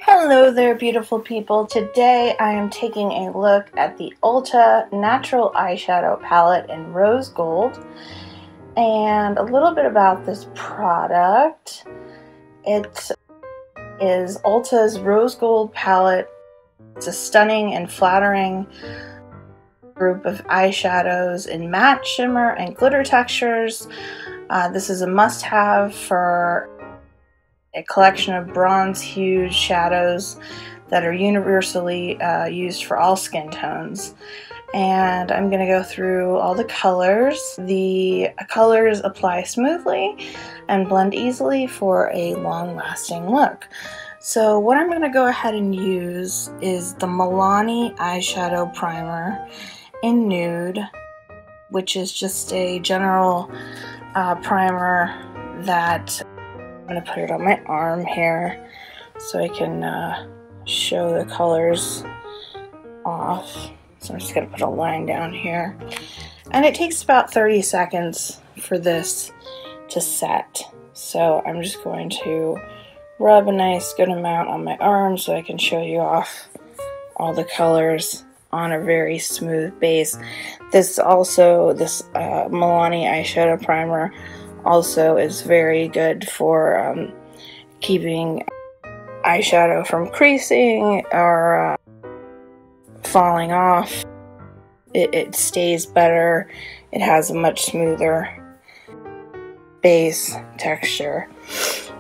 Hello there, beautiful people. Today I am taking a look at the Ulta Natural Eyeshadow Palette in Rose Gold. And a little bit about this product. It is Ulta's Rose Gold palette. It's a stunning and flattering group of eyeshadows in matte, shimmer, and glitter textures. This is a must-have for a collection of bronze hued shadows that are universally used for all skin tones. And I'm going to go through all the colors. The colors apply smoothly and blend easily for a long-lasting look. So what I'm going to go ahead and use is the Milani eyeshadow primer in nude, which is just a general primer that I'm going to put it on my arm here so I can show the colors off. So I'm just going to put a line down here. And it takes about 30 seconds for this to set. So I'm just going to rub a nice good amount on my arm so I can show you off all the colors on a very smooth base. This Milani eyeshadow primer also is very good for keeping eyeshadow from creasing or falling off. It stays better. It has a much smoother base texture.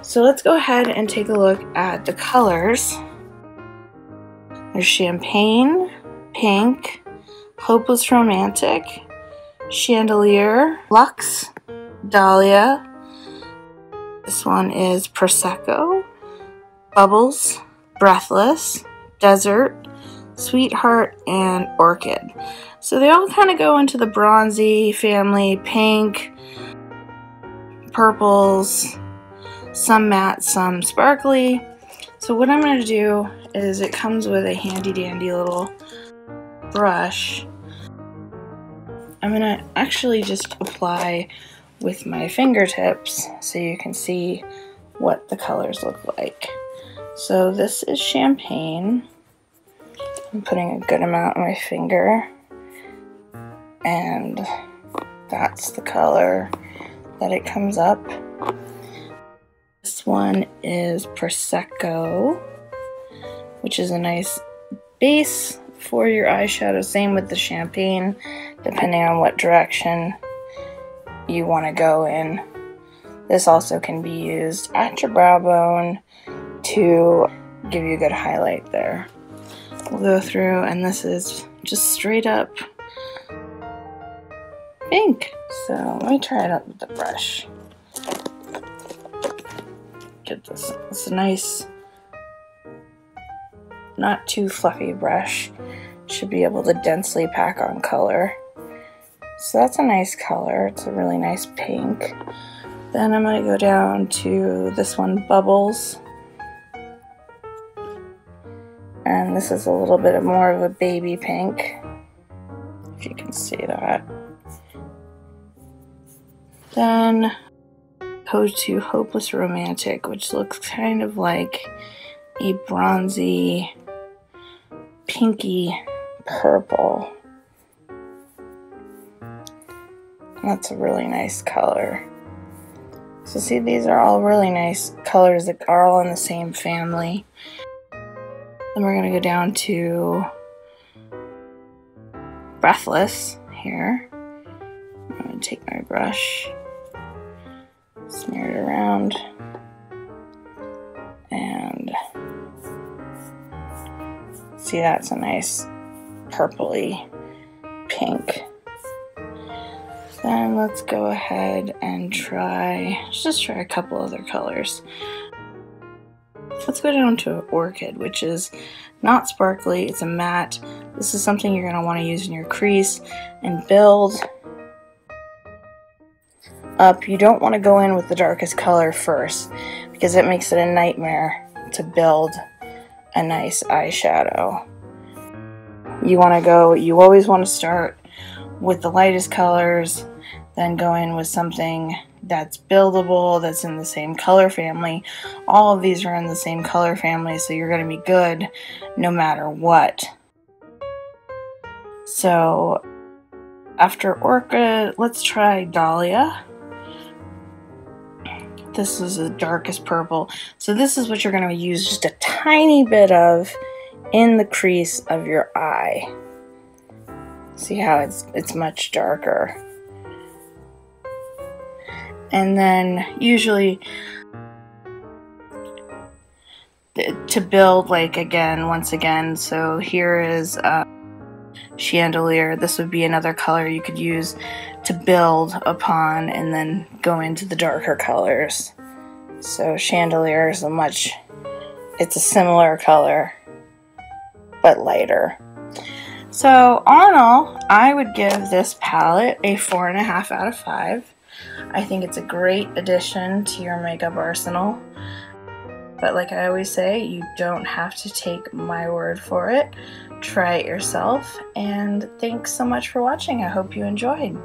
So let's go ahead and take a look at the colors. There's Champagne, Pink, Hopeless Romantic, Chandelier, Luxe, Dahlia. This one is Prosecco, Bubbles, Breathless, Desert, Sweetheart, and Orchid. So they all kind of go into the bronzy family, pink, purples, some matte, some sparkly. So what I'm going to do is it comes with a handy dandy little brush. I'm going to actually just apply with my fingertips so you can see what the colors look like. So this is Champagne. I'm putting a good amount on my finger, and that's the color that it comes up. This one is Prosecco, which is a nice base for your eyeshadow. Same with the Champagne, depending on what direction you want to go in. This also can be used at your brow bone to give you a good highlight there. We'll go through, and this is just straight up pink. So let me try it out with the brush. Get this. It's a nice, not too fluffy brush. Should be able to densely pack on color. So that's a nice color. It's a really nice pink. Then I'm going to go down to this one, Bubbles. And this is a little bit more of a baby pink, if you can see that. Then go to Hopeless Romantic, which looks kind of like a bronzy, pinky purple. That's a really nice color. So see, these are all really nice colors that are all in the same family. Then we're going to go down to Breathless here. I'm going to take my brush, smear it around, and see, that's a nice purpley pink. Then let's go ahead and let's try a couple other colors. Let's go down to Orchid, which is not sparkly, it's a matte. This is something you're going to want to use in your crease and build up. You don't want to go in with the darkest color first, because it makes it a nightmare to build a nice eyeshadow. You always want to start with the lightest colors, then go in with something that's buildable, that's in the same color family. All of these are in the same color family, so you're going to be good no matter what. So after Orchid, let's try Dahlia. This is the darkest purple. So this is what you're going to use just a tiny bit of in the crease of your eye. See how it's much darker. And then usually to build, like, again, once again, so here is Chandelier. This would be another color you could use to build upon and then go into the darker colors. So Chandelier is it's a similar color but lighter. So all in all, I would give this palette a 4.5 out of 5. I think it's a great addition to your makeup arsenal. But like I always say, you don't have to take my word for it. Try it yourself, and thanks so much for watching. I hope you enjoyed.